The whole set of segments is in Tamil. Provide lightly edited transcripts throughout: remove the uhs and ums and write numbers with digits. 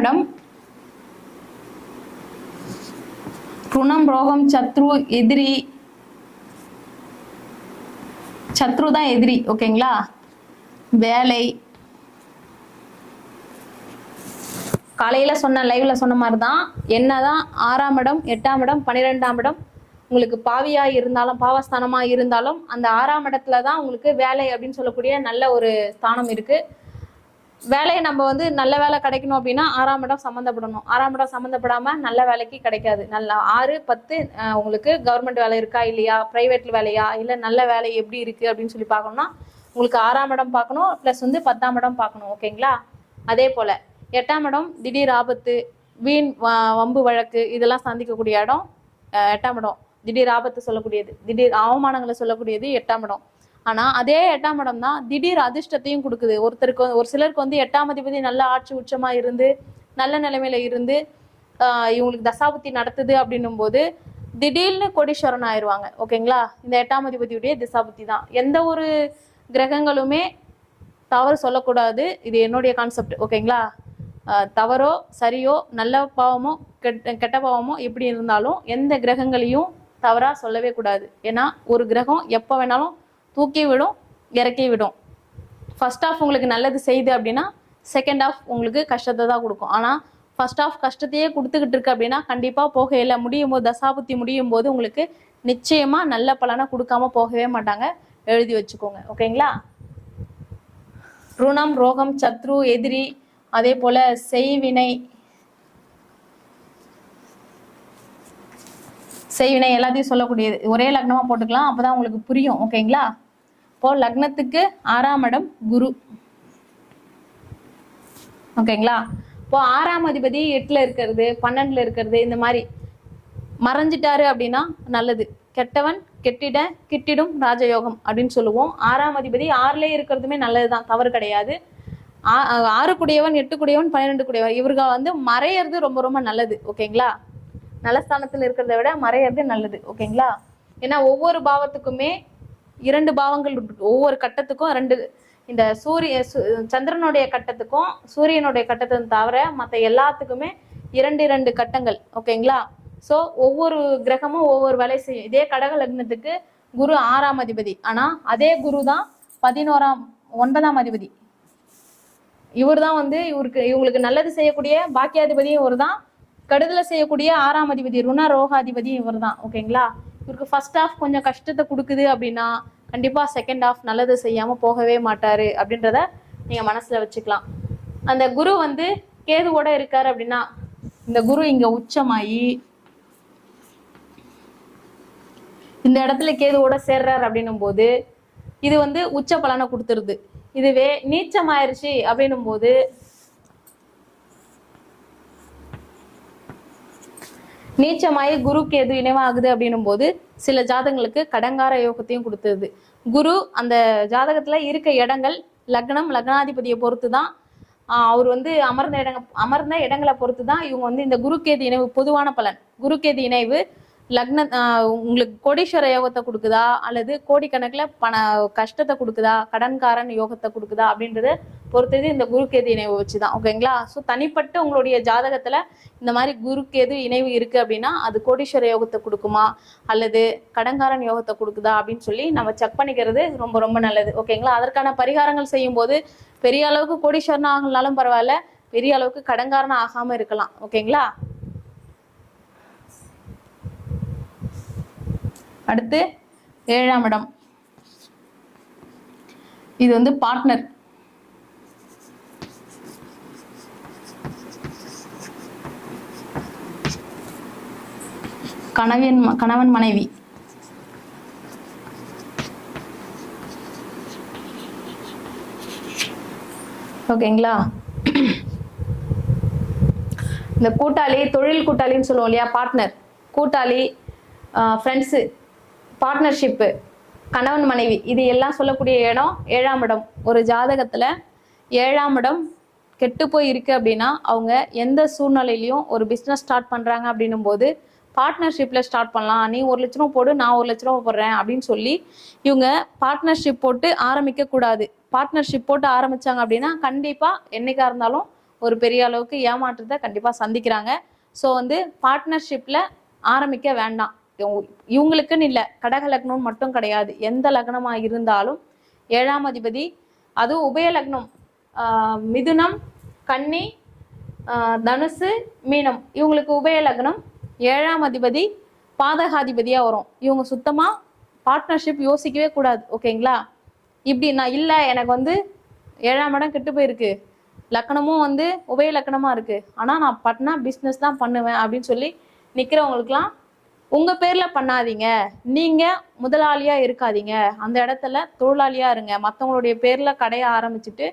இடம் ருணம், ரோகம், சத்ரு, எதிரி. சத்ரு தான் எதிரி. ஓகேங்களா? வேலை, காலையில சொன்ன லைவ்ல சொன்ன மாதிரி தான். என்னதான் 6ஆம் இடம், 8ஆம் இடம், 12ஆம் இடம் உங்களுக்கு பாவியா இருந்தாலும், பாவஸ்தானமா இருந்தாலும், அந்த 6ஆம் இடத்துல தான் உங்களுக்கு வேலை அப்படின்னு சொல்லக்கூடிய நல்ல ஒரு ஸ்தானம் இருக்கு. வேலையை நம்ம வந்து நல்ல வேலை கிடைக்கணும் அப்படின்னா 6ஆம் இடம் சம்மந்தப்படணும். 6ஆம் இடம் சம்மந்தப்படாம நல்ல வேலைக்கு கிடைக்காது. நல்ல 6, 10 உங்களுக்கு கவர்மெண்ட் வேலை இருக்கா இல்லையா, பிரைவேட்ல வேலையா, இல்லை நல்ல வேலை எப்படி இருக்கு அப்படின்னு சொல்லி பார்க்கணும்னா உங்களுக்கு 6ஆம் இடம் பார்க்கணும், ப்ளஸ் வந்து 10ஆம் இடம் பார்க்கணும். ஓகேங்களா? அதே போல 8ஆம் இடம் திடீர் ஆபத்து, வீண் வம்பு வழக்கு இதெல்லாம் சந்திக்கக்கூடிய இடம் 8ஆம் இடம். திடீர் ஆபத்து சொல்லக்கூடியது, திடீர் அவமானங்களை சொல்லக்கூடியது 8ஆம் இடம். ஆனா அதே 8ஆம் இடம் தான் திடீர் அதிர்ஷ்டத்தையும் கொடுக்குது. ஒரு சிலருக்கு வந்து 8ஆம் அதிபதி நல்ல ஆட்சி உச்சமா இருந்து நல்ல நிலைமையில இருந்து இவங்களுக்கு தசாபுத்தி நடத்துது அப்படின்னும் போது திடீர்னு கோடீஸ்வரன் ஆயிடுவாங்க. ஓகேங்களா? இந்த 8ஆம் அதிபதியுடைய திசாபுத்தி தான். எந்த ஒரு கிரகங்களுமே தவறு சொல்லக்கூடாது. இது என்னுடைய கான்செப்ட். ஓகேங்களா? தவறோ சரியோ, நல்ல பாவமோ கெட்ட பாவமோ எப்படி இருந்தாலும் எந்த கிரகங்களையும் தவறா சொல்லவே கூடாது. ஏன்னா ஒரு கிரகம் எப்போ வேணாலும் தூக்கி விடும், இறக்கி விடும். ஃபர்ஸ்ட் ஆஃப் உங்களுக்கு நல்லது செய்யுது அப்படின்னா செகண்ட் ஆஃப் உங்களுக்கு கஷ்டத்தை தான் கொடுக்கும். ஆனால் ஃபர்ஸ்ட் ஆஃப் கஷ்டத்தையே கொடுத்துக்கிட்டு இருக்கு அப்படின்னா கண்டிப்பாக போகையில முடியும் போது, தசாபுத்தி முடியும் போது உங்களுக்கு நிச்சயமாக நல்ல பலனை கொடுக்காம போகவே மாட்டாங்க. எழுதி வச்சுக்கோங்க. ஓகேங்களா? ருணம், ரோகம், சத்ரு, எதிரி, அதே போல செய்வினை எல்லாத்தையும் சொல்லக்கூடியது. ஒரே லக்னமா போட்டுக்கலாம், அப்பதான் உங்களுக்கு புரியும். ஓகேங்களா? இப்போ லக்னத்துக்கு 6ஆம் இடம் குரு. ஓகேங்களா? இப்போ 6ஆம் அதிபதி 8ல இருக்கிறது, 12ல இருக்கிறது, இந்த மாதிரி மறைஞ்சிட்டாரு அப்படின்னா நல்லது. கெட்டவன் கிட்டிடும் ராஜயோகம் அப்படின்னு சொல்லுவோம். 6ஆம் அதிபதி 6லே இருக்கிறதுமே நல்லதுதான், தவறு கிடையாது. 6 கூடியவன், 8 கூடியவன், 12 கூடியவன் இவர்கள் வந்து மறையிறது ரொம்ப ரொம்ப நல்லது. ஓகேங்களா? நல்ல ஸ்தானத்தில் இருக்கிறத விட மறையிறது நல்லது. ஓகேங்களா? ஏன்னா ஒவ்வொரு பாவத்துக்குமே 2 பாவங்கள் இருக்கு. ஒவ்வொரு கட்டத்துக்கும் 2, இந்த சந்திரனுடைய கட்டத்துக்கும் சூரியனுடைய கட்டத்துக்கும் தவிர மற்ற எல்லாத்துக்குமே 2 கட்டங்கள். ஓகேங்களா? ஸோ ஒவ்வொரு கிரகமும் ஒவ்வொரு வேலை செய்யும். இதே கடக லக்னத்துக்கு குரு 6ஆம் அதிபதி, ஆனா அதே குரு தான் 9ஆம் அதிபதி. இவர் தான் வந்து இவங்களுக்கு நல்லது செய்யக்கூடிய பாக்கியாதிபதியும் இவர் தான், கெடுதலை செய்யக்கூடிய 6ஆம் அதிபதி ருண ரோகாதிபதி இவர் தான். ஓகேங்களா? இவருக்கு ஃபர்ஸ்ட் ஆஃப் கொஞ்சம் கஷ்டத்தை கொடுக்குது அப்படின்னா கண்டிப்பா செகண்ட் ஆஃப் நல்லது செய்யாம போகவே மாட்டாரு அப்படின்றத நீங்க மனசுல வச்சுக்கலாம். அந்த குரு வந்து கேதுவோட இருக்காரு அப்படின்னா, இந்த குரு இங்க உச்சமாயி இந்த இடத்துல கேதுவோட சேர்றாரு அப்படின்னும் போது இது வந்து உச்ச பலனை கொடுத்துருது. இதுவே நீச்சமாயிருச்சு அப்படின்னும் போது நீச்சமாயி குரு கேது இணைவாகுது அப்படின்னும் போது சில ஜாதகங்களுக்கு கடங்கார யோகத்தையும் கொடுத்துருது. குரு அந்த ஜாதகத்துல இருக்க இடங்கள் லக்னம், லக்னாதிபதியை பொறுத்து தான் அவர் வந்து அமர்ந்த இடங்களை பொறுத்து தான் இவங்க வந்து இந்த குரு கேது இணைவு பொதுவான பலன். குரு கேது இணைவு உங்களுக்கு கோடீஸ்வர யோகத்தை கொடுக்குதா அல்லது கோடிக்கணக்கில் கஷ்டத்தை கொடுக்குதா, கடன்காரன் யோகத்தை கொடுக்குதா அப்படின்றத பொறுத்தது இந்த குருக்கேது இணைவு வச்சுதான். ஓகேங்களா? ஸோ தனிப்பட்ட உங்களுடைய ஜாதகத்துல இந்த மாதிரி குருக்கேது இணைவு இருக்கு அப்படின்னா அது கோடீஸ்வர யோகத்தை கொடுக்குமா அல்லது கடன்காரன் யோகத்தை கொடுக்குதா அப்படின்னு சொல்லி நம்ம செக் பண்ணிக்கிறது ரொம்ப ரொம்ப நல்லது. ஓகேங்களா? அதற்கான பரிகாரங்கள் செய்யும் போது பெரிய அளவுக்கு கோடீஸ்வரன் ஆகலனாலும் பரவாயில்ல, பெரிய அளவுக்கு கடன்காரன் ஆகாம இருக்கலாம். ஓகேங்களா? அடுத்து 7ஆம் இடம். இது வந்து பார்ட்னர். கணவன் மனைவி. ஓகேங்களா? இந்த கூட்டாளி, தொழில் கூட்டாளின்னு சொல்லுவோம் இல்லையா, பார்ட்னர், கூட்டாளி, ஃப்ரெண்ட்ஸு, பார்ட்னர்ஷிப்பு, கணவன் மனைவி, இது எல்லாம் சொல்லக்கூடிய இடம் 7ஆம் இடம். ஒரு ஜாதகத்துல 7ஆம் இடம் கெட்டு போய் இருக்கு அப்படின்னா அவங்க எந்த சூழ்நிலையிலையும் ஒரு பிஸ்னஸ் ஸ்டார்ட் பண்றாங்க அப்படின்னும் போது பார்ட்னர்ஷிப்ல ஸ்டார்ட் பண்ணலாம். நீ 1 லட்ச ரூபா போடு, நான் 1 லட்ச ரூபா போடுறேன் அப்படின்னு சொல்லி இவங்க பார்ட்னர்ஷிப் போட்டு ஆரம்பிக்க கூடாது. பார்ட்னர்ஷிப் போட்டு ஆரம்பிச்சாங்க அப்படின்னா கண்டிப்பா என்னைக்கா இருந்தாலும் ஒரு பெரிய அளவுக்கு ஏமாற்றத்தை கண்டிப்பாக சந்திக்கிறாங்க. ஸோ வந்து பார்ட்னர்ஷிப்பில் ஆரம்பிக்க வேண்டாம். இவங்களுக்குன்னு இல்லை, கடக லக்னம் மட்டும் கிடையாது, எந்த லக்னமாக இருந்தாலும் 7ஆம் அதிபதி, அதுவும் உபய லக்னம் மிதுனம், கன்னி, தனுசு, மீனம், இவங்களுக்கு உபய லக்னம் 7ஆம் அதிபதி பாதகாதிபதியாக வரும். இவங்க சுத்தமாக பார்ட்னர்ஷிப் யோசிக்கவே கூடாது. ஓகேங்களா? இப்படி நான் இல்லை, எனக்கு வந்து 7ஆம் இடம் கெட்டு போயிருக்கு, லக்கணமும் வந்து உபய லக்கணமாக இருக்குது, ஆனால் நான் பண்ணா பிஸ்னஸ் தான் பண்ணுவேன் அப்படின்னு சொல்லி நிற்கிறவங்களுக்குலாம் உங்கள் பேரில் பண்ணாதீங்க. நீங்கள் முதலாளியாக இருக்காதீங்க, அந்த இடத்துல தொழிலாளியாக இருங்க. மற்றவங்களுடைய பேரில் கடையை ஆரம்பிச்சுட்டு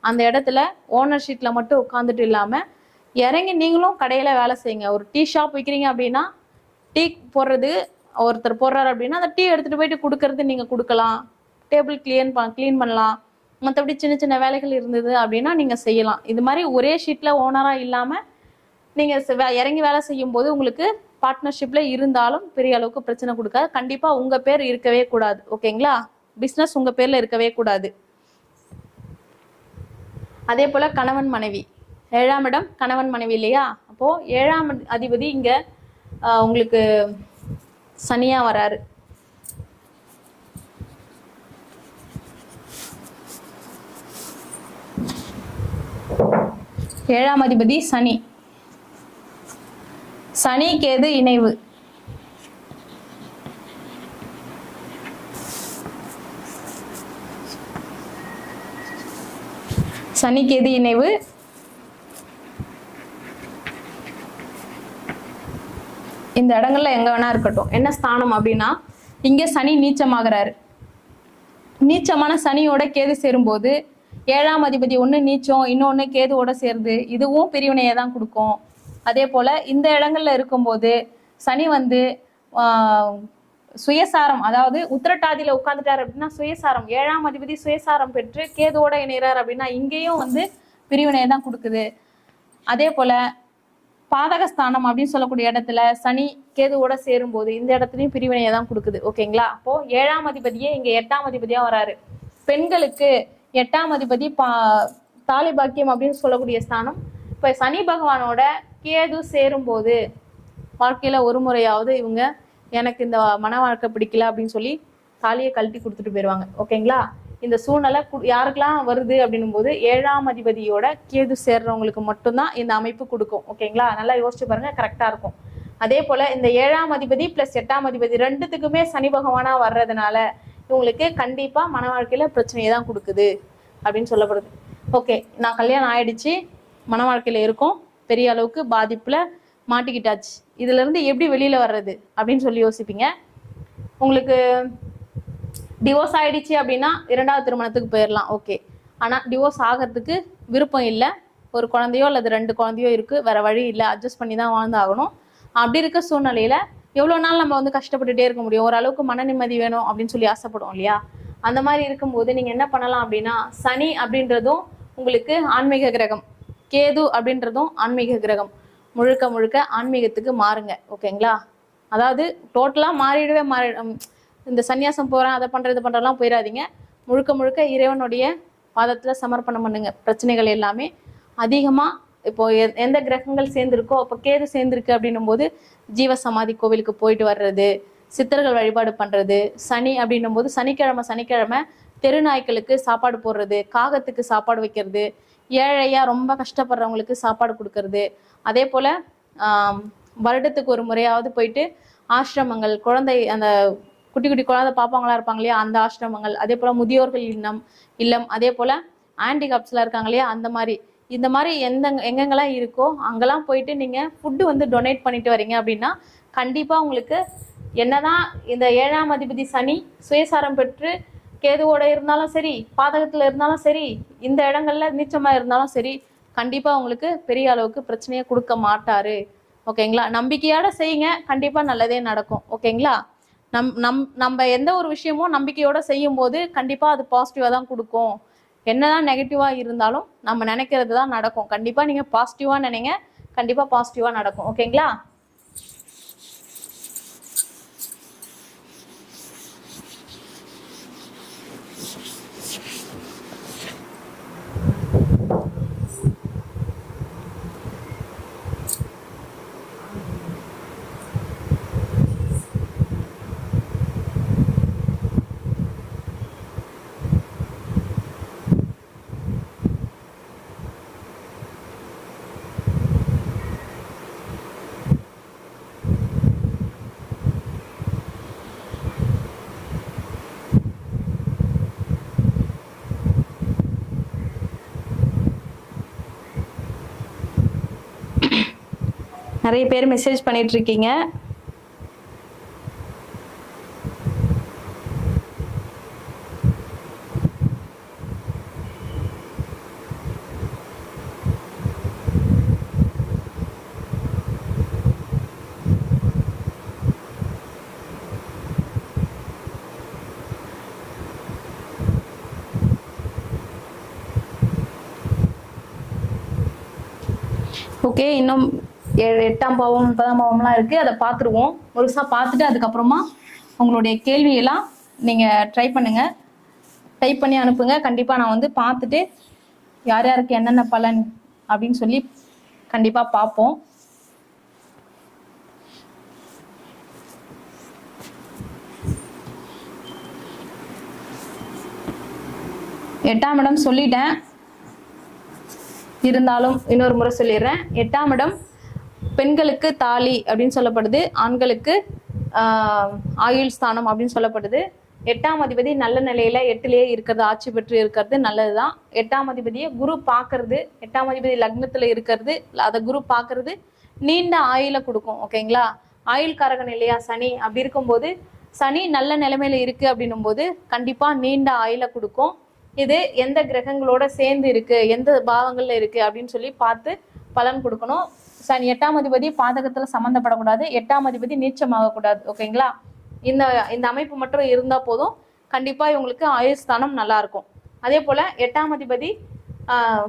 அந்த இடத்துல ஓனர்ஷிப்பில் மட்டும் உட்காந்துட்டு இல்லாமல் இறங்கி நீங்களும் கடையில் வேலை செய்யுங்க. ஒரு டீ ஷாப் வைக்கிறீங்க அப்படின்னா டீ போடுறது ஒருத்தர் போடுறாரு அப்படின்னா அந்த டீ எடுத்துகிட்டு போயிட்டு கொடுக்கறது நீங்கள் கொடுக்கலாம். டேபிள் க்ளீன் பண்ணலாம். மற்றபடி சின்ன சின்ன வேலைகள் இருந்தது அப்படின்னா நீங்கள் செய்யலாம். இது மாதிரி ஒரே ஷீட்டில் ஓனராக இல்லாமல் நீங்கள் இறங்கி வேலை செய்யும் போது உங்களுக்கு பார்ட்னர்ஷிப்பில் இருந்தாலும் பெரிய அளவுக்கு பிரச்சனை கொடுக்காது. கண்டிப்பாக உங்கள் பேர் இருக்கவே கூடாது. ஓகேங்களா? பிஸ்னஸ் உங்கள் பேரில் இருக்கவே கூடாது. அதே போல் கணவன் மனைவி, 7ஆம் இடம் கணவன் மனைவி இல்லையா? அப்போது 7ஆம் அதிபதி இங்கே உங்களுக்கு சனியாக வராரு. ஏழாம் அதிபதி சனி, சனி கேது இணைவு. சனி கேது இணைவு இந்த இடங்கள்ல எங்க வேணா இருக்கட்டும். என்ன ஸ்தானம் அப்படின்னா, இங்க சனி நீச்சமாகிறாரு. நீச்சமான சனியோட கேது சேரும்போது 7ஆம் அதிபதி ஒன்று நீச்சம், இன்னொன்று கேதுவோட சேருது. இதுவும் பிரிவினையை தான் கொடுக்கும். அதே போல் இந்த இடங்கள்ல இருக்கும்போது சனி வந்து சுயசாரம், அதாவது உத்திரட்டாதியில் உட்காந்துட்டார் அப்படின்னா சுயசாரம், 7ஆம் அதிபதி சுயசாரம் பெற்று கேதுவோட இணைகிறார் அப்படின்னா இங்கேயும் வந்து பிரிவினையை தான் கொடுக்குது. அதே போல் பாதகஸ்தானம் அப்படின்னு சொல்லக்கூடிய இடத்துல சனி கேதுவோட சேரும்போது இந்த இடத்துலையும் பிரிவினையை தான் கொடுக்குது. ஓகேங்களா? அப்போது 7ஆம் அதிபதியே இங்கே 8ஆம் அதிபதியாக வராரு. பெண்களுக்கு 8ஆம் அதிபதி தாலி பாக்கியம் அப்படின்னு சொல்லக்கூடிய ஸ்தானம். இப்போ சனி பகவானோட கேது சேரும்போது வாழ்க்கையில் ஒரு முறையாவது இவங்க எனக்கு இந்த மன வாழ்க்கை பிடிக்கல அப்படின்னு சொல்லி தாலியை கழட்டி கொடுத்துட்டு போயிடுவாங்க. ஓகேங்களா? இந்த சூழ்நிலை யாருக்கெல்லாம் வருது அப்படின்னும் போது 7ஆம் அதிபதியோட கேது சேர்றவங்களுக்கு மட்டும்தான் இந்த அமைப்பு கொடுக்கும். ஓகேங்களா? நல்லா யோசிச்சு பாருங்க, கரெக்டாக இருக்கும். அதே போல் இந்த 7ஆம் அதிபதி ப்ளஸ் 8ஆம் அதிபதி ரெண்டுத்துக்குமே சனி பகவானாக வர்றதுனால இவங்களுக்கு கண்டிப்பாக மன வாழ்க்கையில் பிரச்சனையை தான் கொடுக்குது அப்படின்னு சொல்லப்படுது. ஓகே, நான் கல்யாணம் ஆயிடுச்சு, மன வாழ்க்கையில் இருக்கும், பெரிய அளவுக்கு பாதிப்பில் மாட்டிக்கிட்டாச்சு, இதுலேருந்து எப்படி வெளியில் வர்றது அப்படின்னு சொல்லி யோசிப்பீங்க. உங்களுக்கு டிவோர்ஸ் ஆகிடுச்சு அப்படின்னா 2வது திருமணத்துக்கு போயிடலாம். ஓகே, ஆனால் டிவோர்ஸ் ஆகிறதுக்கு விருப்பம் இல்லை, ஒரு குழந்தையோ அல்லது 2 குழந்தையோ இருக்குது, வேறு வழி இல்லை, அட்ஜஸ்ட் பண்ணி தான் வாழ்ந்தாகணும். அப்படி இருக்க சூழ்நிலையில் எவ்வளோ நாள் நம்ம வந்து கஷ்டப்பட்டுட்டே இருக்க முடியும்? ஓரளவுக்கு மன நிம்மதி வேணும் அப்படின்னு சொல்லி ஆசைப்படுவோம் இல்லையா? அந்த மாதிரி இருக்கும்போது நீங்கள் என்ன பண்ணலாம் அப்படின்னா, சனி அப்படின்றதும் உங்களுக்கு ஆன்மீக கிரகம், கேது அப்படின்றதும் ஆன்மீக கிரகம், முழுக்க முழுக்க ஆன்மீகத்துக்கு மாறுங்க. ஓகேங்களா? அதாவது டோட்டலாக மாறி இந்த சன்னியாசம் போகிறேன் அதை பண்ணுறது இது பண்ணுறதுலாம் போயிடாதீங்க. முழுக்க முழுக்க இறைவனுடைய பாதத்தில் சமர்ப்பணம் பண்ணுங்க. பிரச்சனைகள் எல்லாமே அதிகமாக இப்போ எந்த கிரகங்கள் சேர்ந்துருக்கோ, அப்போ கேது சேர்ந்துருக்கு அப்படின்னும் போது ஜீவசமாதி கோவிலுக்கு போயிட்டு வர்றது, சித்தர்கள் வழிபாடு பண்ணுறது. சனி அப்படின்னும் போது சனிக்கிழமை தெருநாய்க்களுக்கு சாப்பாடு போடுறது, காகத்துக்கு சாப்பாடு வைக்கிறது, ஏழையாக ரொம்ப கஷ்டப்படுறவங்களுக்கு சாப்பாடு கொடுக்கறது. அதே போல் வருடத்துக்கு ஒரு முறையாவது போயிட்டு ஆசிரமங்கள், குழந்தை அந்த குட்டி குட்டி குழந்தை பாப்பாங்களா இருப்பாங்க இல்லையா, அந்த ஆசிரமங்கள், அதே போல் முதியோர்கள் இல்லம், அதே போல் ஹேண்டிகாப்ஸ்லாம் இருக்காங்க இல்லையா, அந்த மாதிரி இந்த மாதிரி எங்கெங்கெல்லாம் இருக்கோ அங்கெல்லாம் போயிட்டு நீங்கள் ஃபுட்டு வந்து டொனேட் பண்ணிட்டு வரீங்க அப்படின்னா கண்டிப்பாக உங்களுக்கு என்னதான் இந்த 7ஆம் அதிபதி சனி சுயசாரம் பெற்று கேதுவோட இருந்தாலும் சரி, பாதகத்தில் இருந்தாலும் சரி, இந்த இடங்கள்ல நீச்சமாக இருந்தாலும் சரி, கண்டிப்பாக உங்களுக்கு பெரிய அளவுக்கு பிரச்சனையை கொடுக்க மாட்டாரு. ஓகேங்களா? நம்பிக்கையோட செய்யுங்க, கண்டிப்பாக நல்லதே நடக்கும். ஓகேங்களா? நம்ம எந்த ஒரு விஷயமும் நம்பிக்கையோட செய்யும் போது கண்டிப்பாக அது பாசிட்டிவாக தான் கொடுக்கும். என்னதான் நெகட்டிவாக இருந்தாலும் நம்ம நினைக்கிறது தான் நடக்கும். கண்டிப்பாக நீங்கள் பாசிட்டிவாக நினைங்க, கண்டிப்பாக பாசிட்டிவாக நடக்கும். ஓகேங்களா? நிறைய பேர் மெசேஜ் பண்ணிட்டு இருக்கீங்க. ஓகே, இன்னும் 8ஆம் பாவம் 9ஆம் பாவம்லாம் இருக்கு. அதை பார்த்துருவோம். முழுசா பார்த்துட்டு அதுக்கப்புறமா உங்களுடைய கேள்வியெல்லாம் நீங்க ட்ரை பண்ணுங்க, டைப் பண்ணி அனுப்புங்க. கண்டிப்பா நான் வந்து பார்த்துட்டு யார் யாருக்கு என்னென்ன பலன் அப்படின்னு சொல்லி கண்டிப்பா பார்ப்போம். எட்டாம் இடம் சொல்லிட்டேன், இருந்தாலும் இன்னொரு முறை சொல்லிடுறேன். 8ஆம் இடம் பெண்களுக்கு தாலி அப்படின்னு சொல்லப்படுது, ஆண்களுக்கு ஆயுள் ஸ்தானம் அப்படின்னு சொல்லப்படுது. 8ஆம் அதிபதி நல்ல நிலையில 8லயே இருக்கிறது, ஆட்சி பெற்று இருக்கிறது நல்லதுதான். 8ஆம் அதிபதியை குரு பார்க்கறது, 8ஆம் அதிபதி லக்னத்துல இருக்கிறது, அதை குரு பார்க்கறது நீண்ட ஆயுள கொடுக்கும். ஓகேங்களா? ஆயுள் காரகன் இல்லையா சனி, அப்படி இருக்கும்போது சனி நல்ல நிலைமையில இருக்கு அப்படின்னும் போது கண்டிப்பா நீண்ட ஆயுள கொடுக்கும். இது எந்த கிரகங்களோட சேர்ந்து இருக்கு, எந்த பாவங்கள்ல இருக்கு அப்படின்னு சொல்லி பார்த்து பலன் கொடுக்கணும். சனி 8ஆம் அதிபதி பாதகத்துல சம்மந்தப்படக்கூடாது, 8ஆம் அதிபதி நீச்சமாக கூடாது. ஓகேங்களா? இந்த அமைப்பு மட்டும் இருந்தா போதும், கண்டிப்பா இவங்களுக்கு ஆயுஸ்தானம் நல்லா இருக்கும். அதே போல 8ஆம் அதிபதி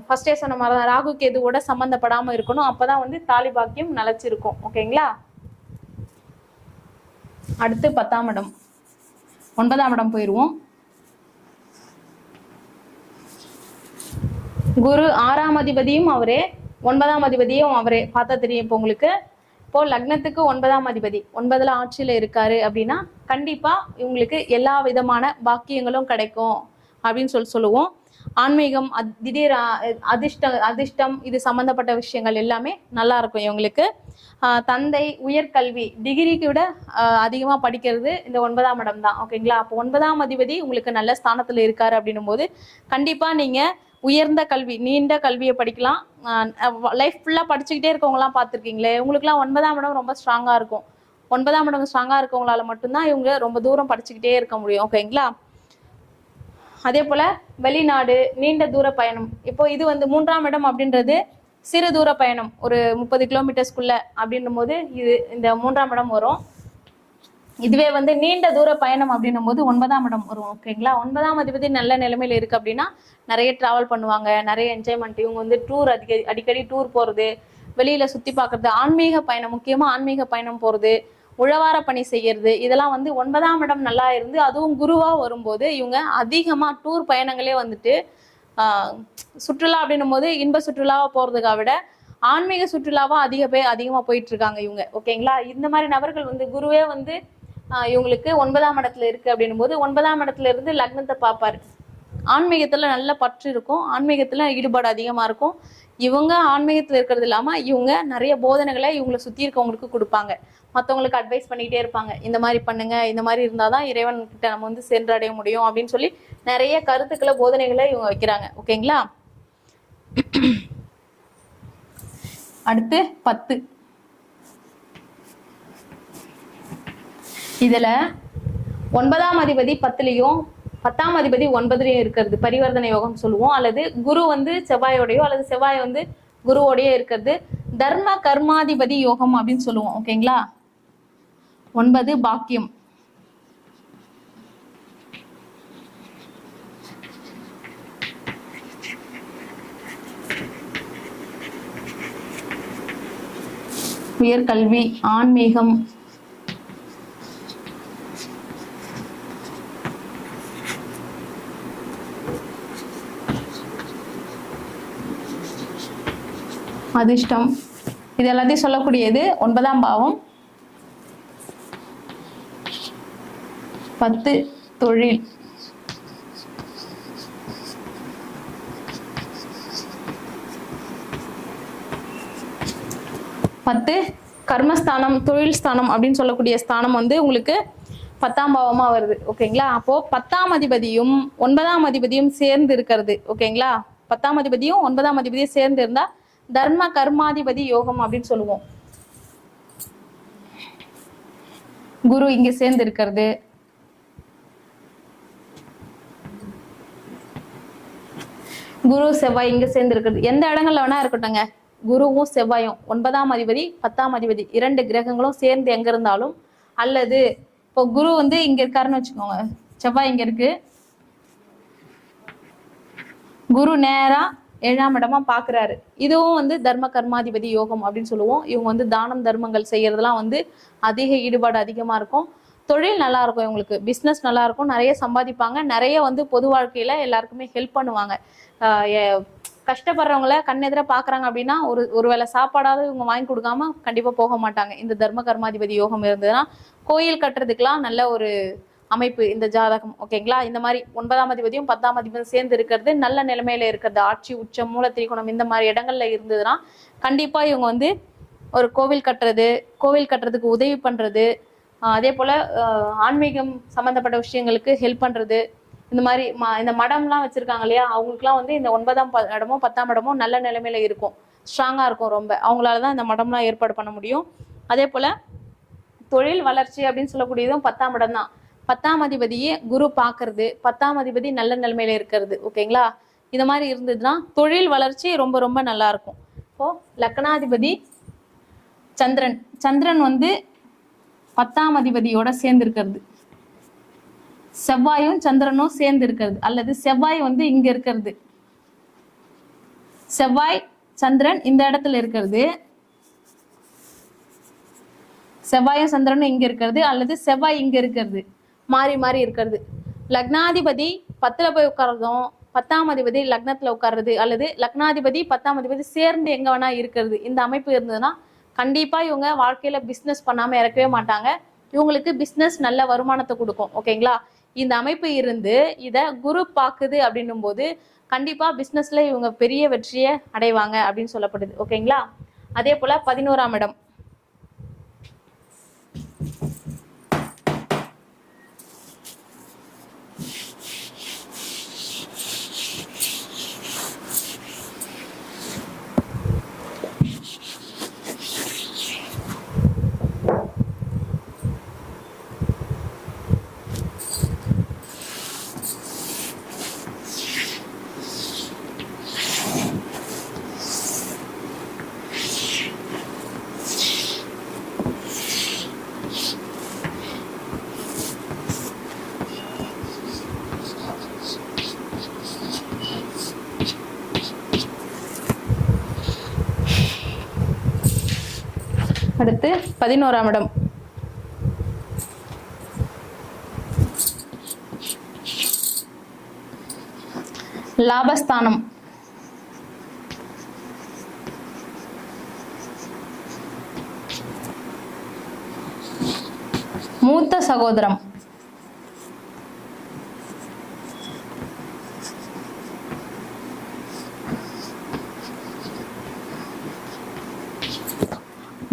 ஃபர்ஸ்டே சொன்ன மாதிரி ராகு கேதுவோட சம்மந்தப்படாம இருக்கணும், அப்பதான் வந்து தாலி பாக்கியம் நிலைச்சிருக்கும். ஓகேங்களா? அடுத்து 10ஆம் இடம், 9ஆம் இடம் போயிருவோம். குரு 6ஆம் அதிபதியும் அவரே, 9ஆம் அதிபதியும் அவரே. பார்த்தா தெரியும் இப்போ உங்களுக்கு. இப்போ லக்னத்துக்கு 9ஆம் அதிபதி 9ல ஆட்சியில இருக்காரு அப்படின்னா கண்டிப்பா இவங்களுக்கு எல்லா விதமான பாக்கியங்களும் கிடைக்கும் அப்படின்னு சொல்லுவோம். ஆன்மீகம், திடீர் அதிர்ஷ்டம் இது சம்பந்தப்பட்ட விஷயங்கள் எல்லாமே நல்லா இருக்கும் இவங்களுக்கு. தந்தை, உயர்கல்வி, டிகிரிக்கு விட அதிகமா படிக்கிறது இந்த 9ஆம் இடம் தான். ஓகேங்களா? அப்போ 9ஆம் அதிபதி உங்களுக்கு நல்ல ஸ்தானத்துல இருக்காரு அப்படின்னும் போது கண்டிப்பா நீங்க உயர்ந்த கல்வி, நீண்ட கல்வியை படிக்கலாம். லைஃப் ஃபுல்லா படிச்சுக்கிட்டே இருக்கவங்கலாம் பார்த்துருக்கீங்களே, உங்களுக்குலாம் 9ஆம் இடம் ரொம்ப ஸ்ட்ராங்கா இருக்கும். 9ஆம் இடம் ஸ்ட்ராங்கா இருக்கவங்களால மட்டும்தான் இவங்க ரொம்ப தூரம் படிச்சுக்கிட்டே இருக்க முடியும். ஓகேங்களா? அதே போல வெளிநாடு, நீண்ட தூர பயணம். இப்போ இது வந்து 3ஆம் இடம் அப்படின்றது சிறு தூர பயணம், ஒரு 30 கிலோமீட்டர்ஸ்குள்ள அப்படின்னும் போது இது இந்த 3ஆம் இடம் வரும். இதுவே வந்து நீண்ட தூர பயணம் அப்படின்னும் போது 9ஆம் இடம் வரும். ஓகேங்களா? 9ஆம் அதிபதி நல்ல நிலைமையில இருக்கு அப்படின்னா நிறைய டிராவல் பண்ணுவாங்க, நிறைய என்ஜாய்மெண்ட். இவங்க வந்து டூர் அடிக்கடி டூர் போறது, வெளியில சுத்தி பார்க்கறது, ஆன்மீக பயணம், முக்கியமா ஆன்மீக பயணம் போறது, உழவார பணி செய்யறது, இதெல்லாம் வந்து 9ஆம் இடம் நல்லா இருந்து அதுவும் குருவா வரும்போது இவங்க அதிகமா டூர் பயணங்களே வந்துட்டு சுற்றுலா அப்படின்னும் போது இன்ப சுற்றுலாவா போறதுக்காக விட ஆன்மீக சுற்றுலாவா அதிகமா போயிட்டு இருக்காங்க இவங்க. ஓகேங்களா? இந்த மாதிரி நபர்கள் வந்து குருவே வந்து இவங்களுக்கு 9ஆம் இடத்துல இருக்கு அப்படின்னும் போது 9ஆம் இடத்துல இருந்து லக்னத்தை பார்ப்பாரு. ஆன்மீகத்துல நல்ல பற்று இருக்கும், ஆன்மீகத்துல ஈடுபாடு அதிகமா இருக்கும். இவங்க ஆன்மீகத்துல இருக்கிறது இல்லாம இவங்க நிறைய போதனைகளை இவங்களை சுத்தி இருக்கவங்களுக்கு கொடுப்பாங்க, மற்றவங்களுக்கு அட்வைஸ் பண்ணிக்கிட்டே இருப்பாங்க. இந்த மாதிரி பண்ணுங்க, இந்த மாதிரி இருந்தாதான் இறைவன் கிட்ட நம்ம வந்து சென்றடைய முடியும் அப்படின்னு சொல்லி நிறைய கருத்துக்களை, போதனைகளை இவங்க வைக்கிறாங்க. ஓகேங்களா? அடுத்து 10. இதுல 9ஆம் அதிபதி 10லயும் 10ஆம் அதிபதி 9லயும் இருக்கிறது பரிவர்த்தனை யோகம் சொல்லுவோம். அல்லது குரு வந்து செவ்வாயோடையோ அல்லது செவ்வாய் வந்து குருவோடையோ இருக்கிறது தர்ம கர்மாதிபதி யோகம் அப்படின்னு சொல்லுவோம். ஓகேங்களா? 9 பாக்கியம். உயர்கல்வி, ஆன்மீகம், அதிர்ஷ்டம், இது எல்லாத்தையும் சொல்லக்கூடியது 9ஆம் பாவம். 10 தொழில், 10 கர்மஸ்தானம், தொழில் ஸ்தானம் அப்படின்னு சொல்லக்கூடிய ஸ்தானம் வந்து உங்களுக்கு 10ஆம் பாவமா வருது. ஓகேங்களா? அப்போ 10ஆம் அதிபதியும் 9ஆம் அதிபதியும் சேர்ந்து இருக்கிறது. ஓகேங்களா? 10ஆம் அதிபதியும் 9ஆம் அதிபதியும் சேர்ந்து இருந்தா தர்ம கர்மாதிபதி யோகம் அப்படின்னு சொல்லுவோம். குரு இங்க சேர்ந்து இருக்கிறது, குரு செவ்வாய் இங்க சேர்ந்து இருக்கிறது, எந்த இடங்கள்ல வேணா இருக்கட்டும்ங்க. குருவும் செவ்வாயும் 9ஆம் அதிபதி 10ஆம் அதிபதி 2 கிரகங்களும் சேர்ந்து எங்க இருந்தாலும், அல்லது இப்போ குரு வந்து இங்க இருக்காருன்னு வச்சுக்கோங்க, செவ்வாய் இங்க இருக்கு, குரு நேரா 7ஆம் இடமா பாக்குறாரு. இதுவும் வந்து தர்ம கர்மாதிபதி யோகம் அப்படின்னு சொல்லுவோம். இவங்க வந்து தானம் தர்மங்கள் செய்யறதுலாம் வந்து அதிக ஈடுபாடு அதிகமா இருக்கும். தொழில் நல்லா இருக்கும், இவங்களுக்கு பிஸ்னஸ் நல்லா இருக்கும், நிறைய சம்பாதிப்பாங்க, நிறைய வந்து பொது வாழ்க்கையில எல்லாருக்குமே ஹெல்ப் பண்ணுவாங்க. கஷ்டப்படுறவங்கள கண்ணெதிர பாக்குறாங்க அப்படின்னா ஒரு வேளை சாப்பாடாவது இவங்க வாங்கி கொடுக்காம கண்டிப்பா போக மாட்டாங்க. இந்த தர்ம கர்மாதிபதி யோகம் இருந்ததுன்னா கோயில் கட்டுறதுக்கெல்லாம் நல்ல ஒரு அமைப்பு இந்த ஜாதகம். ஓகேங்களா? இந்த மாதிரி 9ஆம் அதிபதியும் 10ஆம் அதிபதியும் சேர்ந்து இருக்கிறது, நல்ல நிலைமையில இருக்கிறது, ஆட்சி உச்சம் மூல திரிகோணம் இந்த மாதிரி இடங்கள்ல இருந்ததுன்னா கண்டிப்பா இவங்க வந்து ஒரு கோவில் கட்டுறதுக்கு உதவி பண்றது, அதே போல ஆன்மீகம் சம்பந்தப்பட்ட விஷயங்களுக்கு ஹெல்ப் பண்றது, இந்த மாதிரி இந்த மடம்லாம் வச்சிருக்காங்க இல்லையா, அவங்களுக்குலாம் வந்து இந்த 9ஆம் இடமோ 10ஆம் இடமோ நல்ல நிலைமையில இருக்கும், ஸ்ட்ராங்கா இருக்கும் ரொம்ப. அவங்களாலதான் இந்த மடம்லாம் ஏற்பாடு பண்ண முடியும். அதே போல தொழில் வளர்ச்சி அப்படின்னு சொல்லக்கூடியதும் 10ஆம் இடம் தான். 10ஆம் அதிபதியே குரு பாக்குறது, 10ஆம் அதிபதி நல்ல நிலைமையில இருக்கிறது. ஓகேங்களா? இந்த மாதிரி இருந்ததுன்னா தொழில் வளர்ச்சி ரொம்ப ரொம்ப நல்லா இருக்கும். இப்போ லக்னாதிபதி சந்திரன், சந்திரன் வந்து 10ஆம் அதிபதியோட சேர்ந்து இருக்கிறது, செவ்வாயும் சந்திரனும் சேர்ந்து இருக்கிறது, அல்லது செவ்வாய் வந்து இங்க இருக்கிறது, செவ்வாய் சந்திரன் இந்த இடத்துல இருக்கிறது, செவ்வாயும் சந்திரனும் இங்க இருக்கிறது, அல்லது செவ்வாய் இங்க இருக்கிறது, மாறி மாறி இருக்கிறது. லக்னாதிபதி 10ல போய் உட்கார்றதும் 10ஆம் அதிபதி லக்னத்துல உட்கார்றது, அல்லது லக்னாதிபதி 10ஆம் அதிபதி சேர்ந்து எங்க வேணா இருக்கிறது, இந்த அமைப்பு இருந்ததுன்னா கண்டிப்பா இவங்க வாழ்க்கையில பிசினஸ் பண்ணாம இறக்கவே மாட்டாங்க. இவங்களுக்கு பிசினஸ் நல்ல வருமானத்தை கொடுக்கும். ஓகேங்களா? இந்த அமைப்பு இருந்து இத குரு பாக்குது அப்படின்னும் போது கண்டிப்பா பிசினஸ்ல இவங்க பெரிய வெற்றியை அடைவாங்க அப்படின்னு சொல்லப்படுது. ஓகேங்களா? அதே போல 11ஆம் இடம், அடுத்து 11ஆம் இடம், லாபஸ்தானம், மூத்த சகோதரம்,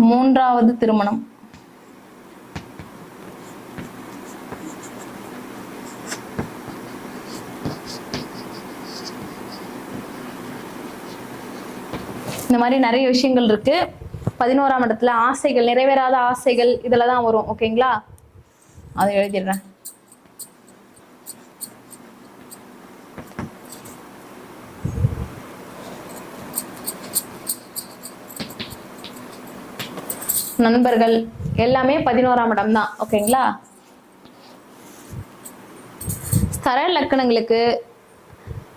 மூன்றாவது திருமணம், இந்த மாதிரி நிறைய விஷயங்கள் இருக்கு. 11ஆம் இடத்துல ஆசைகள், நிறைவேறாத ஆசைகள் இதுல தான் வரும். ஓகேங்களா? அதை எழுதிடுறேன். நண்பர்கள் எல்லாமே 11ஆம் இடம் தான். ஓகேங்களா? ஸ்தர லக்கணங்களுக்கு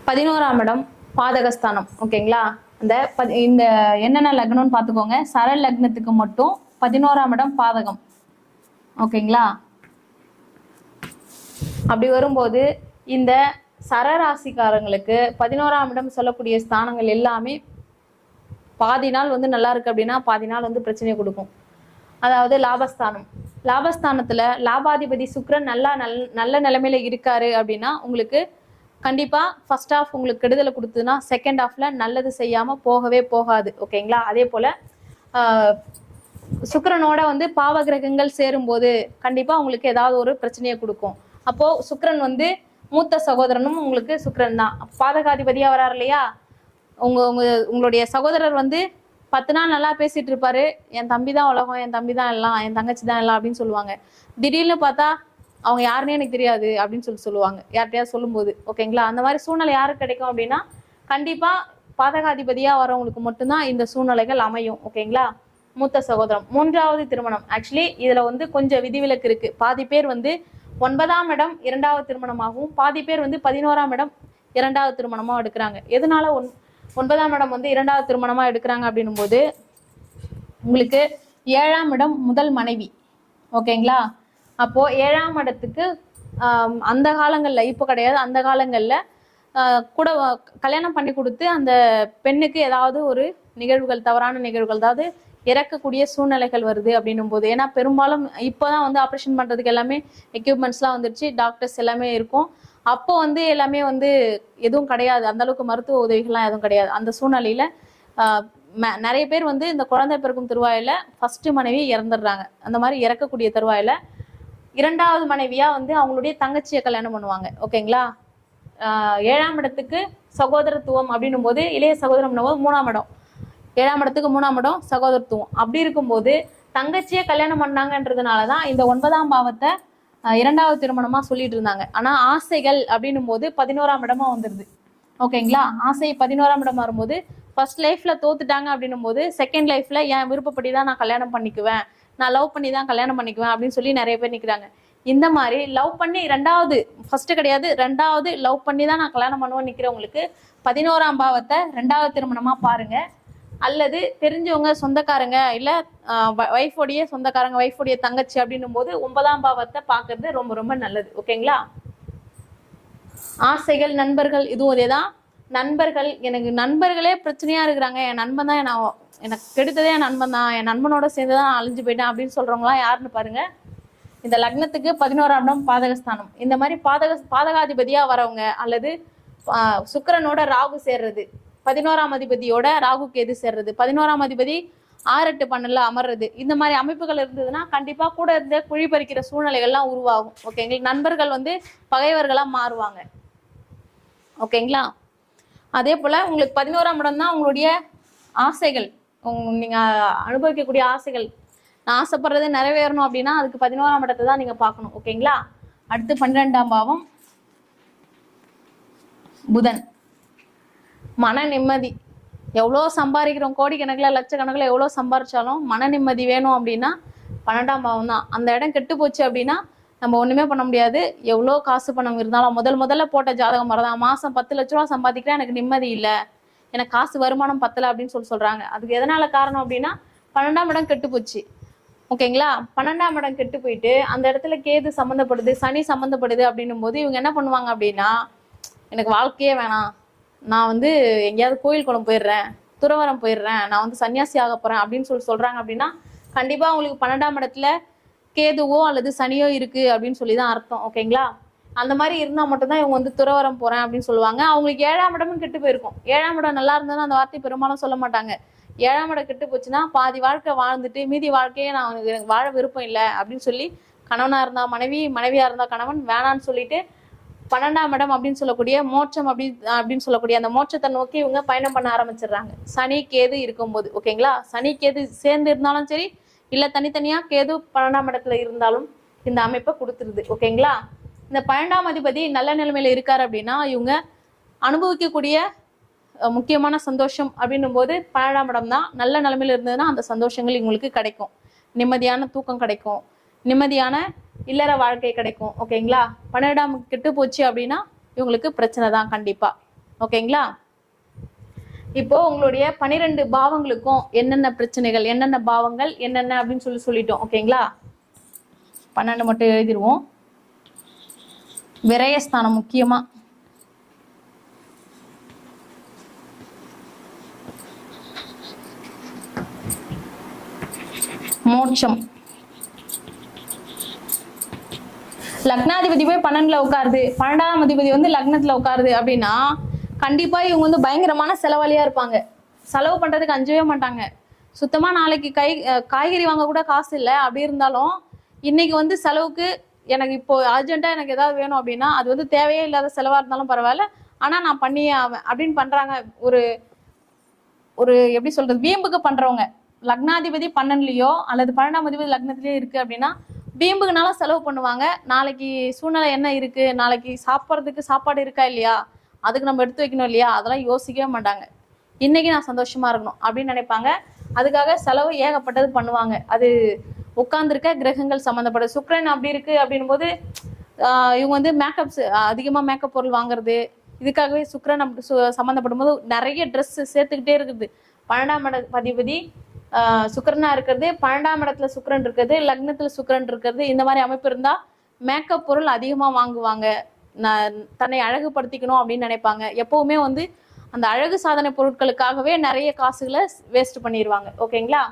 11ஆம் இடம் பாதகஸ்தானம். ஓகேங்களா? இந்த என்னென்ன லக்னம்னு பார்த்துக்கோங்க. சர லக்னத்துக்கு மட்டும் 11ஆம் இடம் பாதகம். ஓகேங்களா? அப்படி வரும்போது இந்த சரராசிக்காரங்களுக்கு 11ஆம் இடம் சொல்லக்கூடிய ஸ்தானங்கள் எல்லாமே பாதி நாள் வந்து நல்லா இருக்கு அப்படின்னா பாதி நாள் வந்து பிரச்சனையை கொடுக்கும். அதாவது லாபஸ்தானம், லாபஸ்தானத்துல லாபாதிபதி சுக்கிரன் நல்ல நிலைமையில இருக்காரு அப்படின்னா உங்களுக்கு கண்டிப்பா ஃபர்ஸ்ட் ஹாஃப் உங்களுக்கு கெடுதலை கொடுத்ததுன்னா செகண்ட் ஹாஃப்ல நல்லது செய்யாம போகவே போகாது. ஓகேங்களா? அதே போல சுக்கிரனோட வந்து பாவ கிரகங்கள் சேரும்போது கண்டிப்பா உங்களுக்கு ஏதாவது ஒரு பிரச்சனையை கொடுக்கும். அப்போ சுக்கிரன் வந்து மூத்த சகோதரனும் உங்களுக்கு சுக்கிரன் தான், பாதகாதிபதியா வராரு இல்லையா? உங்களுடைய சகோதரர் வந்து 10 நாள் நல்லா பேசிட்டு இருப்பாரு, என் தம்பி தான் உலகம், என் தம்பி தான் எல்லாம், என் தங்கச்சி தான் எல்லாம் அப்படின்னு சொல்லுவாங்க. திடீர்னு பார்த்தா அவங்க யாருன்னே எனக்கு தெரியாது அப்படின்னு சொல்லுவாங்க யார்கிட்டயாவது சொல்லும்போது. ஓகேங்களா? அந்த மாதிரி சூழ்நிலை யாருக்கு கிடைக்கும் அப்படின்னா கண்டிப்பா பாதகாதிபதியா வரவங்களுக்கு மட்டும்தான் இந்த சூழ்நிலைகள் அமையும். ஓகேங்களா? மூத்த சகோதரம். 3வது திருமணம். ஆக்சுவலி இதுல வந்து கொஞ்சம் விதிவிலக்கு இருக்கு. பாதி பேர் வந்து 9ஆம் இடம் 2வது திருமணமாகவும், பாதி பேர் வந்து 11ஆம் இடம் 2வது திருமணமா எடுக்கிறாங்க. எதனால 9ஆம் இடம் வந்து 2வது திருமணமா எடுக்கிறாங்க அப்படின்னும் போது உங்களுக்கு 7ஆம் இடம் முதல் மனைவி. ஓகேங்களா? அப்போ 7ஆம் இடத்துக்கு அந்த காலங்கள்ல, இப்போ கிடையாது, அந்த காலங்கள்ல கூட கல்யாணம் பண்ணி கொடுத்து அந்த பெண்ணுக்கு ஏதாவது ஒரு நிகழ்வுகள், தவறான நிகழ்வுகள், அதாவது இறக்கக்கூடிய சூழ்நிலைகள் வருது அப்படின்னும் போது, ஏன்னா பெரும்பாலும் இப்போதான் வந்து ஆப்ரேஷன் பண்றதுக்கு எல்லாமே எக்யூப்மெண்ட்ஸ்லாம் வந்துருச்சு, டாக்டர்ஸ் எல்லாமே இருக்கும். அப்போ வந்து எல்லாமே வந்து எதுவும் கிடையாது, அந்த அளவுக்கு மருத்துவ உதவிகள்லாம் எதுவும் கிடையாது. அந்த சூழ்நிலையில நிறைய பேர் வந்து இந்த குழந்தை பிறக்கும் தருவாயில ஃபர்ஸ்ட் மனைவி இறந்துடுறாங்க. அந்த மாதிரி இறக்கக்கூடிய தருவாயில 2வது மனைவியா வந்து அவங்களுடைய தங்கச்சியை கல்யாணம் பண்ணுவாங்க. ஓகேங்களா? 7ஆம் இடத்துக்கு சகோதரத்துவம் அப்படின்னும் போது, இளைய சகோதரம் 3ஆம் இடம், 7ஆம் இடத்துக்கு 3ஆம் இடம் சகோதரத்துவம். அப்படி இருக்கும்போது தங்கச்சியை கல்யாணம் பண்ணாங்கன்றதுனாலதான் இந்த 9ஆம் பாவத்தை 2வது திருமணமா சொல்லிட்டு இருந்தாங்க. ஆனா ஆசைகள் அப்படின்னும் போது 11ஆம் இடமா வந்துருது. ஓகேங்களா? ஆசை 11ஆம் இடம் வரும்போது ஃபர்ஸ்ட் லைஃப்ல தோத்துட்டாங்க அப்படின்னும் போது செகண்ட் லைஃப்ல என் விருப்பப்படிதான் நான் கல்யாணம் பண்ணிக்குவேன், நான் லவ் பண்ணி தான் கல்யாணம் பண்ணிக்குவேன் அப்படின்னு சொல்லி நிறைய பேர் நிக்கிறாங்க. இந்த மாதிரி லவ் பண்ணி 2வது, ஃபர்ஸ்ட் கிடையாது, 2வது லவ் பண்ணி தான் நான் கல்யாணம் பண்ணுவேன் நிக்கிறவங்களுக்கு 11ஆம் பாவத்தை 2வது திருமணமா பாருங்க. அல்லது தெரிஞ்சவங்க, சொந்தக்காரங்க, இல்ல வைஃபோடைய சொந்தக்காரங்க, வைஃபோடைய தங்கச்சி அப்படின்னும் போது 9ஆம் பாவத்தை பாக்குறது ரொம்ப ரொம்ப நல்லது. ஓகேங்களா? ஆசைகள், நண்பர்கள், இதுவும் அதேதான். நண்பர்கள், எனக்கு நண்பர்களே பிரச்சனையா இருக்கிறாங்க, என் நண்பன் தான் எனக்கு கெடுத்ததே என் நண்பன் தான், என் நண்பனோட சேர்ந்துதான் நான் அழிஞ்சு போயிட்டேன் அப்படின்னு சொல்றவங்களாம் யாருன்னு பாருங்க. இந்த லக்னத்துக்கு 11ஆம் இடம் பாதகஸ்தானம். இந்த மாதிரி பாதகாதிபதியா வரவங்க, அல்லது சுக்கிரனோட ராகு சேர்றது, 11ஆம் அதிபதியோட ராகு கேது சேர்றது, 11ஆம் அதிபதி 6, 8, 12 அமர்றது, இந்த மாதிரி அமைப்புகள் இருந்ததுன்னா கண்டிப்பா கூட இருந்த குழி பறிக்கிற சூழ்நிலைகள்லாம் உருவாகும். ஓகேங்களா? நண்பர்கள் வந்து பகைவர்களா மாறுவாங்க. ஓகேங்களா? அதே போல உங்களுக்கு 11ஆம் இடம் தான் உங்களுடைய ஆசைகள், நீங்க அனுபவிக்கக்கூடிய ஆசைகள். நான் ஆசைப்படுறது நிறைவேறணும் அப்படின்னா அதுக்கு 11ஆம் இடத்தை தான் நீங்க பார்க்கணும். ஓகேங்களா? அடுத்து 12ஆம் பாவம் புதன். மன நிம்மதி. எவ்வளோ சம்பாதிக்கிறோம், கோடிக்கணக்கில் லட்சக்கணக்கில் எவ்வளோ சம்பாரிச்சாலும் மன நிம்மதி வேணும் அப்படின்னா 12ஆம் பாவம் தான். அந்த இடம் கெட்டு போச்சு அப்படின்னா நம்ம ஒண்ணுமே பண்ண முடியாது. எவ்வளோ காசு பணம் இருந்தாலும் முதல்ல போட்ட ஜாதகம் மாதிரிதான். மாசம் 10 லட்ச ரூபா சம்பாதிக்கிறேன், எனக்கு நிம்மதி இல்லை, எனக்கு காசு வருமானம் பத்தல அப்படின்னு சொல்றாங்க. அதுக்கு எதனால காரணம் அப்படின்னா 12ஆம் இடம் கெட்டு போச்சு. ஓகேங்களா? 12ஆம் இடம் கெட்டு போயிட்டு அந்த இடத்துல கேது சம்மந்தப்படுது, சனி சம்மந்தப்படுது அப்படின்னும் போது இவங்க என்ன பண்ணுவாங்க அப்படின்னா, எனக்கு வாழ்க்கையே வேணாம், நான் வந்து எங்கேயாவது கோயில் குளம் போயிடுறேன், துறவரம் போயிடுறேன், நான் வந்து சன்னியாசி ஆக போறேன் அப்படின்னு சொல்றாங்க. அப்படின்னா கண்டிப்பா உங்களுக்கு 12ஆம் இடத்துல கேதுவோ அல்லது சனியோ இருக்கு அப்படின்னு சொல்லிதான் அர்த்தம். ஓகேங்களா? அந்த மாதிரி இருந்தா மட்டும்தான் இவங்க வந்து துறவரம் போறேன் அப்படின்னு சொல்லுவாங்க. அவங்களுக்கு 7ஆம் இடமும் கெட்டு போயிருக்கும். 7ஆம் இடம் நல்லா இருந்ததுன்னா அந்த வார்த்தை பெரும்பாலும் சொல்ல மாட்டாங்க. 7ஆம் இடம் கெட்டு போச்சுன்னா பாதி வாழ்க்கை வாழ்ந்துட்டு மீதி வாழ்க்கையே எனக்கு வாழ விருப்பம் இல்லை அப்படின்னு சொல்லி, கணவனா இருந்தா மனைவி, மனைவியா இருந்தா கணவன் வேணான்னு சொல்லிட்டு 12ஆம் இடம் அப்படின்னு சொல்லக்கூடிய மோட்சம் அப்படின்னு சொல்லக்கூடிய அந்த மோட்சத்தை நோக்கி இவங்க பயணம் பண்ண ஆரம்பிச்சிடுறாங்க. சனி கேது இருக்கும்போது. ஓகேங்களா? சனி கேது சேர்ந்து இருந்தாலும் சரி, இல்ல தனித்தனியா கேது 12ஆம் இடத்துல இருந்தாலும் இந்த அமைப்பை கொடுத்துருது. ஓகேங்களா? இந்த 12ஆம் அதிபதி நல்ல நிலைமையில இருக்காரு அப்படின்னா இவங்க அனுபவிக்கக்கூடிய முக்கியமான சந்தோஷம் அப்படின்னும் போது 12ஆம் இடம் தான். நல்ல நிலைமையில இருந்ததுன்னா அந்த சந்தோஷங்கள் இவங்களுக்கு கிடைக்கும். நிம்மதியான தூக்கம் கிடைக்கும், நிம்மதியான இல்லற வாழ்க்கை கிடைக்கும். ஓகேங்களா? 12ஆம் கெட்டு போச்சு அப்படின்னா இவங்களுக்கு பிரச்சனை தான் கண்டிப்பா. ஓகேங்களா? இப்போ உங்களுடைய 12 பாவங்களுக்கும் என்னென்ன பிரச்சனைகள், என்னென்ன பாவங்கள் என்னென்ன அப்படின்னு சொல்லிட்டோம். ஓகேங்களா? 12 மட்டும் எழுதிடுவோம். விரயஸ்தானம் முக்கியமா, மோட்சம். லக்னாதிபதி போய் 12ல உட்காருது, 12ஆம் அதிபதி வந்து லக்னத்துல உட்காருது அப்படின்னா கண்டிப்பா இவங்க வந்து பயங்கரமான செலவாளியா இருப்பாங்க. செலவு பண்றதுக்கு அஞ்சவே மாட்டாங்க. சுத்தமா நாளைக்கு காய்கறி வாங்க கூட காசு இல்லை அப்படி இருந்தாலும் இன்னைக்கு வந்து செலவுக்கு எனக்கு இப்போ அர்ஜென்ட்டா எனக்கு ஏதாவது வேணும் அப்படின்னா அது வந்து தேவையே இல்லாத செலவா இருந்தாலும் பரவாயில்ல, ஆனா நான் பண்ணியே ஆவேன் அப்படின்னு பண்றாங்க. ஒரு ஒரு எப்படி சொல்றது, வீம்புக்கு பண்றவங்க, லக்னாதிபதி 12லயோ அல்லது 12ஆம் அதிபதி லக்னத்திலேயே இருக்கு அப்படின்னா வீம்புக்குனால செலவு பண்ணுவாங்க. நாளைக்கு சூழ்நிலை என்ன இருக்கு, நாளைக்கு சாப்பிட்றதுக்கு சாப்பாடு இருக்கா இல்லையா, அதுக்கு நம்ம எடுத்து வைக்கணும் இல்லையா, அதெல்லாம் யோசிக்கவே மாட்டாங்க. இன்னைக்கு நான் சந்தோஷமா இருக்கணும் அப்படின்னு நினைப்பாங்க. அதுக்காக செலவு ஏகப்பட்டது பண்ணுவாங்க. அது உட்கார்ந்துருக்க கிரகங்கள் சம்மந்தப்பட்ட சுக்கிரன் அப்படி இருக்கு அப்படின்னும் போது இவங்க வந்து மேக்கப்ஸ் அதிகமாக மேக்கப் பொருள் வாங்குறது, இதுக்காகவே சுக்கிரன் அப்படி சம்மந்தப்படும் போது நிறைய ட்ரெஸ் சேர்த்துக்கிட்டே இருக்குது. 12ஆம் அதிபதி சுக்கிரனா இருக்கிறது, 12ஆம் இடத்துல சுக்கிரன் இருக்கிறது, லக்னத்துல சுக்கிரன் இருக்கிறது, இந்த மாதிரி அமைப்பு இருந்தா மேக்கப் பொருள் அதிகமா வாங்குவாங்க. தன்னை அழகுபடுத்திக்கணும் அப்படின்னு நினைப்பாங்க. எப்பவுமே வந்து அந்த அழகு சாதனை பொருட்களுக்காகவே நிறைய காசுகளை வேஸ்ட் பண்ணிடுவாங்க. ஓகேங்களா?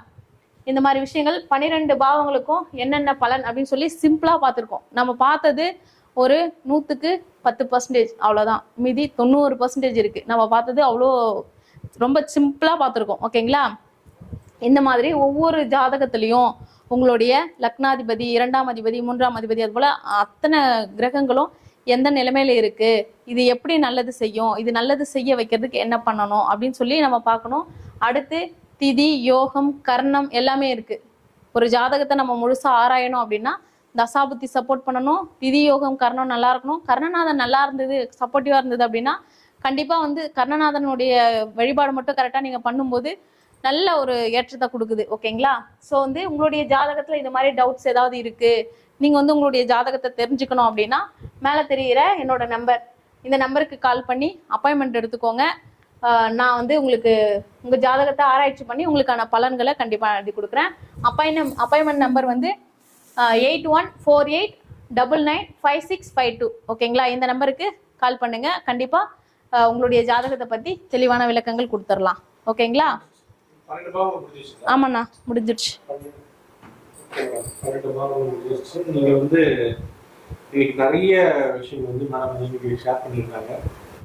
இந்த மாதிரி விஷயங்கள் 12 பாவங்களுக்கும் என்னென்ன பலன் அப்படின்னு சொல்லி சிம்பிளா பார்த்துருக்கோம். நம்ம பார்த்தது ஒரு 100க்கு 10% அவ்வளோதான். மீதி 90% இருக்கு. நம்ம பார்த்தது அவ்வளோ ரொம்ப சிம்பிளா பார்த்துருக்கோம். ஓகேங்களா? இந்த மாதிரி ஒவ்வொரு ஜாதகத்திலையும் உங்களுடைய லக்னாதிபதி, 2ஆம் அதிபதி, 3ஆம் அதிபதி, அது போல அத்தனை கிரகங்களும் எந்த நிலைமையில இருக்கு, இது எப்படி நல்லது செய்யும், இது நல்லது செய்ய வைக்கிறதுக்கு என்ன பண்ணணும் அப்படின்னு சொல்லி நம்ம பார்க்கணும். அடுத்து திதி, யோகம், கர்ணம் எல்லாமே இருக்கு. ஒரு ஜாதகத்தை நம்ம முழுசா ஆராயணும் அப்படின்னா தசாபுத்தி சப்போர்ட் பண்ணணும், திதி, யோகம், கர்ணம் நல்லா இருக்கணும். கர்ணநாதன் நல்லா இருந்தது, சப்போர்ட்டிவா இருந்தது அப்படின்னா கண்டிப்பா வந்து கர்ணநாதனுடைய வழிபாடு மட்டும் கரெக்டா நீங்க பண்ணும்போது நல்ல ஒரு ஏற்றத்தை கொடுக்குது. ஓகேங்களா? ஸோ வந்து உங்களுடைய ஜாதகத்துல இந்த மாதிரி டவுட்ஸ் ஏதாவது இருக்கு, நீங்க வந்து உங்களுடைய ஜாதகத்தை தெரிஞ்சுக்கணும் அப்படின்னா மேலே தெரிகிற என்னோட நம்பர், இந்த நம்பருக்கு கால் பண்ணி அப்பாயின்மெண்ட் எடுத்துக்கோங்க. நான் வந்து உங்களுக்கு உங்க ஜாதகத்தை ஆராய்ச்சி பண்ணி உங்களுக்கான பலன்களை கண்டிப்பாக எழுதி கொடுக்குறேன். அப்பாயின்மெண்ட் நம்பர் வந்து 8148995652. ஓகேங்களா? இந்த நம்பருக்கு கால் பண்ணுங்க. கண்டிப்பா உங்களுடைய ஜாதகத்தை பத்தி தெளிவான விளக்கங்கள் கொடுத்துடலாம். ஓகேங்களா? ஆமாண்ணா, முடிஞ்சிடுச்சு. நீங்க வந்து இன்னைக்கு நிறைய விஷயம் வந்து மேடம் ஷேர் பண்ணியிருக்காங்க.